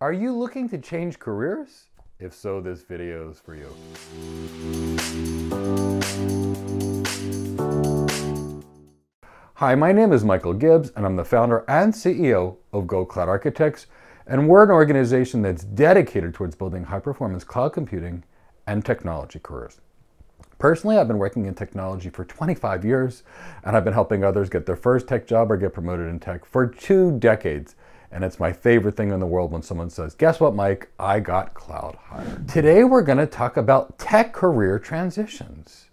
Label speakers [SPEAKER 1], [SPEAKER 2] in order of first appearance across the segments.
[SPEAKER 1] Are you looking to change careers? If so, this video is for you. Hi, my name is Michael Gibbs, and I'm the founder and CEO of Go Cloud Architects, and we're an organization that's dedicated towards building high-performance cloud computing and technology careers. Personally, I've been working in technology for 25 years, and I've been helping others get their first tech job or get promoted in tech for 2 decades. And it's my favorite thing in the world when someone says, guess what, Mike? I got cloud hired. Today, we're going to talk about tech career transitions.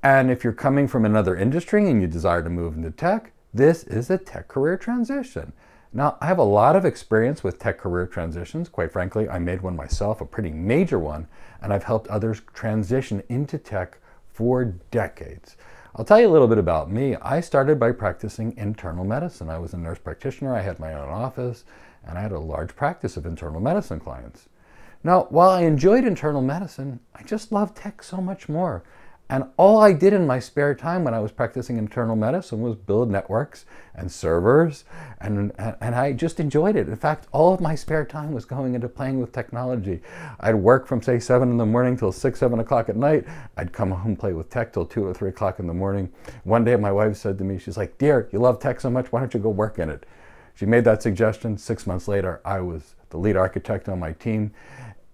[SPEAKER 1] And if you're coming from another industry and you desire to move into tech, this is a tech career transition. Now, I have a lot of experience with tech career transitions. Quite frankly, I made one myself, a pretty major one, and I've helped others transition into tech for decades. I'll tell you a little bit about me. I started by practicing internal medicine. I was a nurse practitioner, I had my own office, and I had a large practice of internal medicine clients. Now, while I enjoyed internal medicine, I just loved tech so much more. And all I did in my spare time when I was practicing internal medicine was build networks and servers, and I just enjoyed it. In fact, all of my spare time was going into playing with technology. I'd work from, say, 7 in the morning till 6, 7 o'clock at night. I'd come home and play with tech till 2 or 3 o'clock in the morning. One day my wife said to me, she's like, dear, you love tech so much, why don't you go work in it? She made that suggestion. 6 months later, I was the lead architect on my team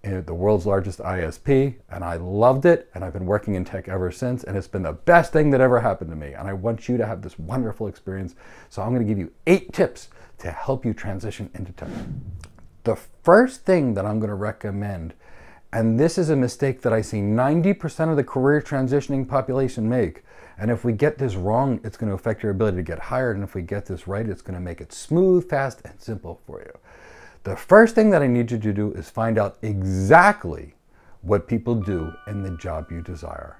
[SPEAKER 1] in the world's largest ISP, and I loved it, and I've been working in tech ever since, and it's been the best thing that ever happened to me, and I want you to have this wonderful experience. So I'm going to give you 8 tips to help you transition into tech. The first thing that I'm going to recommend, and this is a mistake that I see 90% of the career transitioning population make, and if we get this wrong, it's going to affect your ability to get hired, and if we get this right, it's going to make it smooth, fast, and simple for you. The first thing that I need you to do is find out exactly what people do in the job you desire.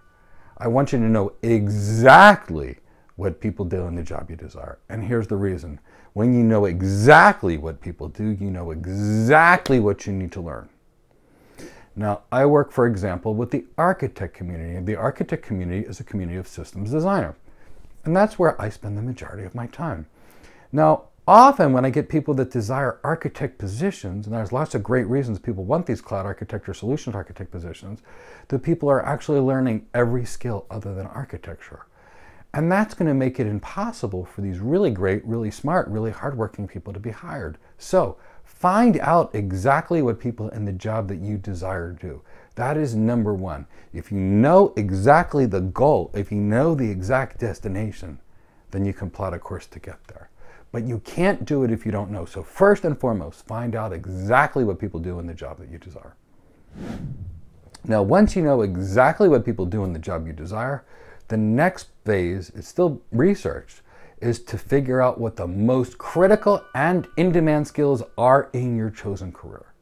[SPEAKER 1] I want you to know exactly what people do in the job you desire. And here's the reason. When you know exactly what people do, you know exactly what you need to learn. Now, I work, for example, with the architect community. And the architect community is a community of systems designers. And that's where I spend the majority of my time. Now, often when I get people that desire architect positions, and there's lots of great reasons people want these cloud architect or solutions architect positions, the people are actually learning every skill other than architecture. And that's going to make it impossible for these really great, really smart, really hardworking people to be hired. So find out exactly what people in the job that you desire do. That is number one. If you know exactly the goal, if you know the exact destination, then you can plot a course to get there. But you can't do it if you don't know. So first and foremost, find out exactly what people do in the job that you desire. Now, once you know exactly what people do in the job you desire, the next phase, it's still research, is to figure out what the most critical and in-demand skills are in your chosen career.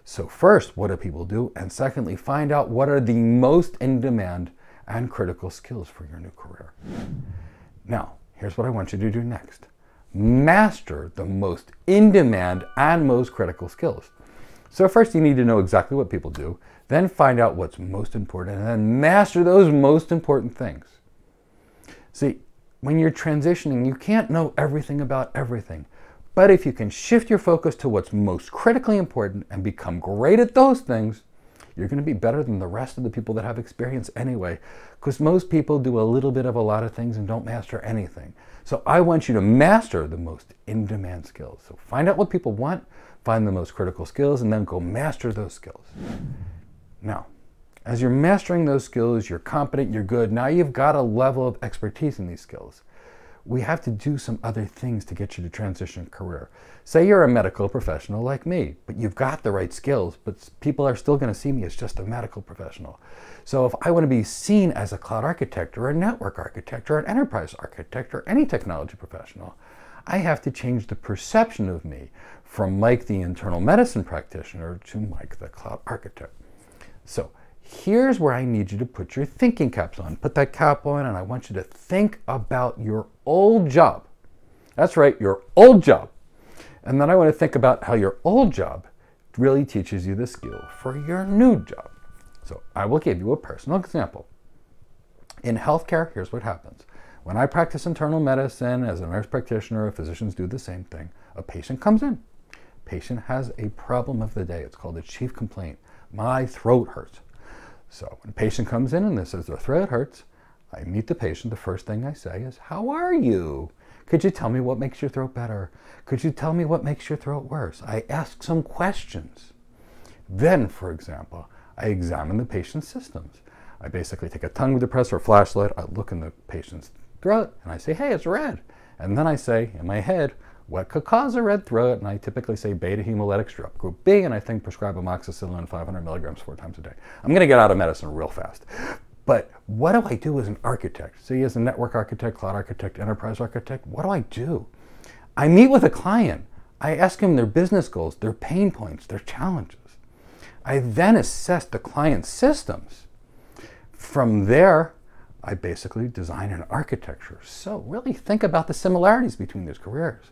[SPEAKER 1] So first, what do people do? And secondly, find out what are the most in-demand and critical skills for your new career. Now, here's what I want you to do next. Master the most in-demand and most critical skills. So first you need to know exactly what people do, then find out what's most important, and then master those most important things. See, when you're transitioning, you can't know everything about everything. But if you can shift your focus to what's most critically important and become great at those things, you're going to be better than the rest of the people that have experience anyway, because most people do a little bit of a lot of things and don't master anything. So I want you to master the most in-demand skills. So find out what people want, find the most critical skills, and then go master those skills. Now, as you're mastering those skills, you're competent, you're good. Now you've got a level of expertise in these skills. We have to do some other things to get you to transition career. Say you're a medical professional like me, but you've got the right skills, but people are still going to see me as just a medical professional. So if I want to be seen as a cloud architect or a network architect or an enterprise architect or any technology professional, I have to change the perception of me from Mike the internal medicine practitioner to Mike the cloud architect. So here's where I need you to put your thinking caps on. Put that cap on, and I want you to think about your old job. That's right, your old job. And then I want to think about how your old job really teaches you the skill for your new job. So I will give you a personal example. In healthcare, here's what happens. When I practice internal medicine as a nurse practitioner, physicians do the same thing. A patient comes in. Patient has a problem of the day. It's called a chief complaint. My throat hurts. So when a patient comes in and says their throat hurts, I meet the patient. The first thing I say is, how are you? Could you tell me what makes your throat better? Could you tell me what makes your throat worse? I ask some questions. Then, for example, I examine the patient's systems. I basically take a tongue depressor or flashlight, I look in the patient's throat, and I say, hey, it's red. And then I say, in my head, what could cause a red throat? And I typically say beta hemolytic strep group B, and I think prescribe amoxicillin 500 milligrams 4 times a day. I'm going to get out of medicine real fast. But what do I do as an architect? See, as a network architect, cloud architect, enterprise architect, what do I do? I meet with a client. I ask them their business goals, their pain points, their challenges. I then assess the client's systems. From there, I basically design an architecture. So really think about the similarities between these careers.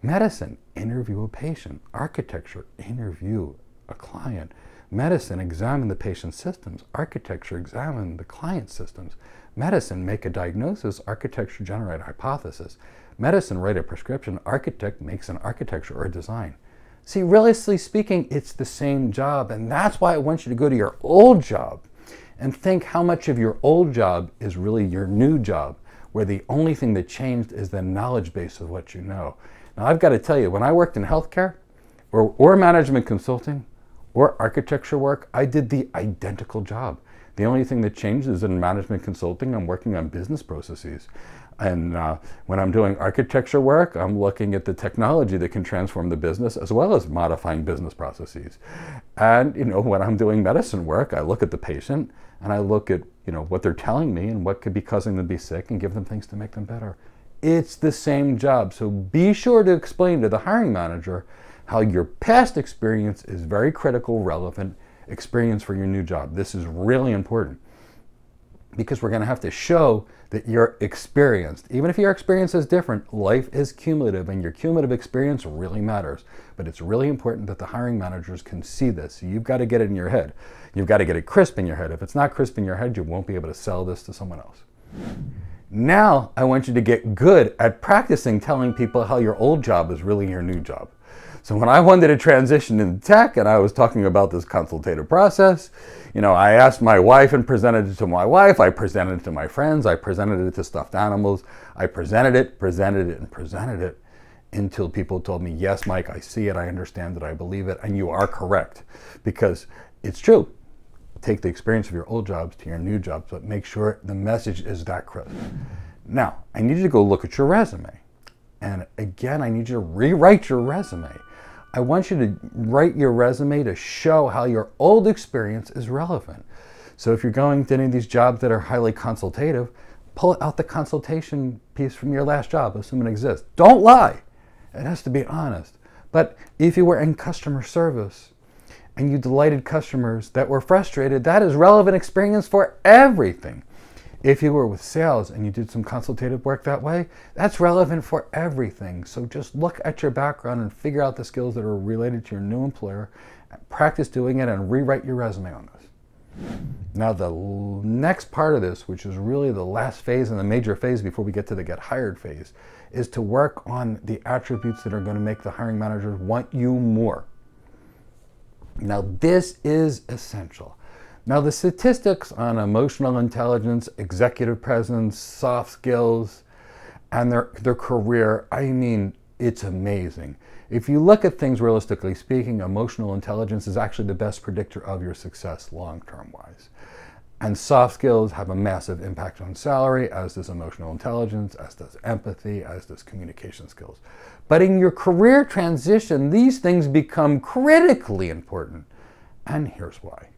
[SPEAKER 1] Medicine, interview a patient. Architecture, interview a client. Medicine, examine the patient's systems. Architecture, examine the client's systems. Medicine, make a diagnosis. Architecture, generate a hypothesis. Medicine, write a prescription. Architect makes an architecture or a design. See, realistically speaking, it's the same job, and that's why I want you to go to your old job and think how much of your old job is really your new job, where the only thing that changed is the knowledge base of what you know. Now, I've got to tell you, when I worked in healthcare or management consulting or architecture work, I did the identical job. The only thing that changed is in management consulting, I'm working on business processes. And when I'm doing architecture work, I'm looking at the technology that can transform the business as well as modifying business processes. And when I'm doing medicine work, I look at the patient and I look at what they're telling me and what could be causing them to be sick and give them things to make them better. It's the same job. So be sure to explain to the hiring manager how your past experience is very critical, relevant experience for your new job. This is really important because we're going to have to show that you're experienced. Even if your experience is different, life is cumulative and your cumulative experience really matters. But it's really important that the hiring managers can see this. So you've got to get it in your head. You've got to get it crisp in your head. If it's not crisp in your head, you won't be able to sell this to someone else. Now, I want you to get good at practicing telling people how your old job is really your new job. So when I wanted to transition into tech and I was talking about this consultative process, I asked my wife and presented it to my wife. I presented it to my friends. I presented it to stuffed animals. I presented it, and presented it until people told me, yes, Mike, I see it. I understand it. I believe it. And you are correct because it's true. Take the experience of your old jobs to your new jobs, but make sure the message is that crisp. Now, I need you to go look at your resume. And again, I need you to rewrite your resume. I want you to write your resume to show how your old experience is relevant. So if you're going to any of these jobs that are highly consultative, pull out the consultation piece from your last job, assume it exists. Don't lie. It has to be honest. But if you were in customer service and you delighted customers that were frustrated, that is relevant experience for everything. If you were with sales and you did some consultative work that way, that's relevant for everything. So just look at your background and figure out the skills that are related to your new employer, practice doing it, and rewrite your resume on this. Now the next part of this, which is really the last phase and the major phase before we get to the get hired phase, is to work on the attributes that are going to make the hiring managers want you more. Now this is essential. Now the statistics on emotional intelligence, executive presence, soft skills, and their career, I mean, it's amazing. If you look at things realistically speaking, emotional intelligence is actually the best predictor of your success long-term wise. And soft skills have a massive impact on salary, as does emotional intelligence, as does empathy, as does communication skills. But in your career transition, these things become critically important. And here's why.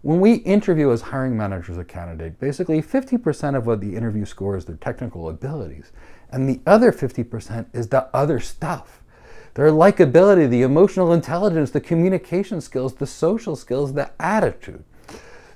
[SPEAKER 1] When we interview as hiring managers a candidate, basically 50% of what the interview score is their technical abilities, and the other 50% is the other stuff. Their likability, the emotional intelligence, the communication skills, the social skills, the attitude.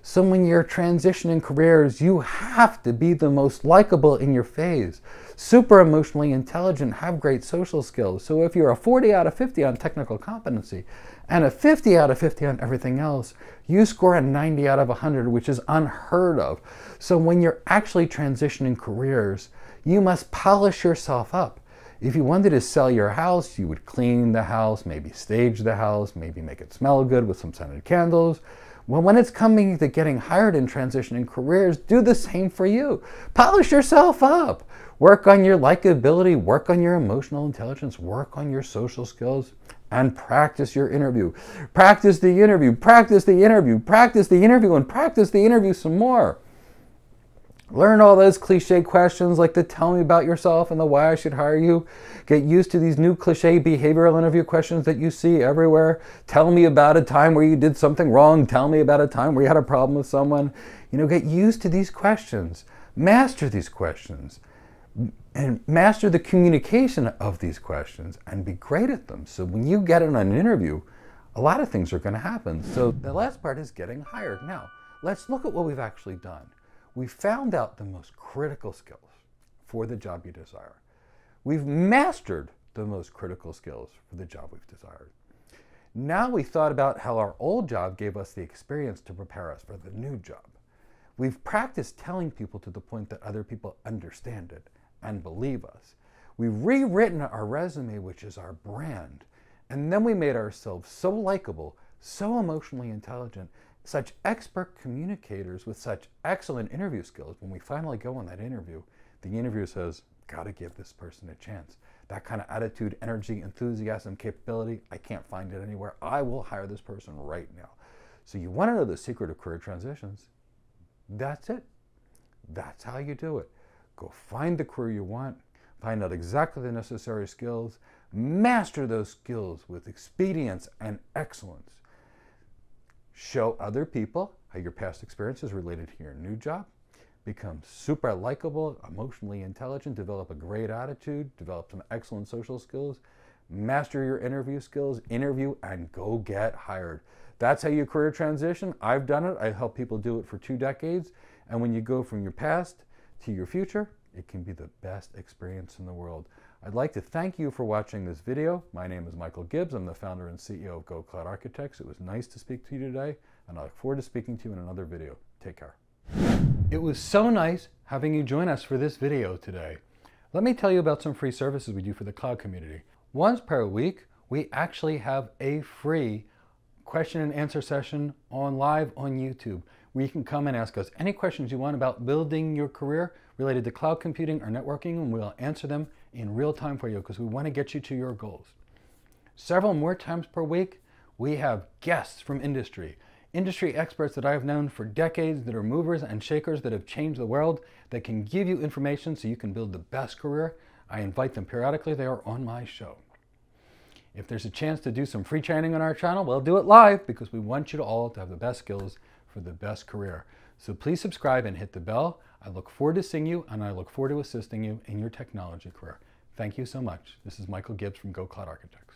[SPEAKER 1] So when you're transitioning careers, you have to be the most likable in your phase. Super emotionally intelligent, have great social skills. So if you're a 40 out of 50 on technical competency and a 50 out of 50 on everything else, you score a 90 out of 100, which is unheard of. So when you're actually transitioning careers, you must polish yourself up. If you wanted to sell your house, you would clean the house, maybe stage the house, maybe make it smell good with some scented candles. Well, when it's coming to getting hired and transitioning careers, do the same for you. Polish yourself up. Work on your likability, work on your emotional intelligence, work on your social skills, and practice your interview. Practice the interview, practice the interview, practice the interview, and practice the interview some more. Learn all those cliche questions like the tell me about yourself and the why I should hire you. Get used to these new cliche behavioral interview questions that you see everywhere. Tell me about a time where you did something wrong. Tell me about a time where you had a problem with someone. Get used to these questions. Master these questions. And master the communication of these questions and be great at them. So when you get in an interview, a lot of things are going to happen. So the last part is getting hired. Now, let's look at what we've actually done. We found out the most critical skills for the job you desire. We've mastered the most critical skills for the job we've desired. Now we thought about how our old job gave us the experience to prepare us for the new job. We've practiced telling people to the point that other people understand it and believe us. We've rewritten our resume, which is our brand, and then we made ourselves so likable, so emotionally intelligent, such expert communicators with such excellent interview skills. When we finally go on that interview, the interviewer says, gotta give this person a chance. That kind of attitude, energy, enthusiasm, capability, I can't find it anywhere. I will hire this person right now. So you want to know the secret of career transitions? That's it. That's how you do it. Go find the career you want, find out exactly the necessary skills, master those skills with expedience and excellence. Show other people how your past experience is related to your new job. Become super likable, emotionally intelligent, develop a great attitude, develop some excellent social skills, master your interview skills, interview, and go get hired. That's how you career transition. I've done it. I help people do it for 2 decades. And when you go from your past to your future, it can be the best experience in the world. I'd like to thank you for watching this video. My name is Michael Gibbs. I'm the founder and CEO of Go Cloud Architects. It was nice to speak to you today, and I look forward to speaking to you in another video. Take care. It was so nice having you join us for this video today. Let me tell you about some free services we do for the cloud community. Once per week, we actually have a free question and answer session live on YouTube, where you can come and ask us any questions you want about building your career related to cloud computing or networking, and we'll answer them in real time for you because we want to get you to your goals. Several more times per week, we have guests from industry experts that I've known for decades that are movers and shakers that have changed the world, that can give you information so you can build the best career. I invite them periodically. They are on my show. If there's a chance to do some free training on our channel, we'll do it live because we want you all to have the best skills for the best career. So please subscribe and hit the bell. I look forward to seeing you, and I look forward to assisting you in your technology career. Thank you so much. This is Michael Gibbs from Go Cloud Architects.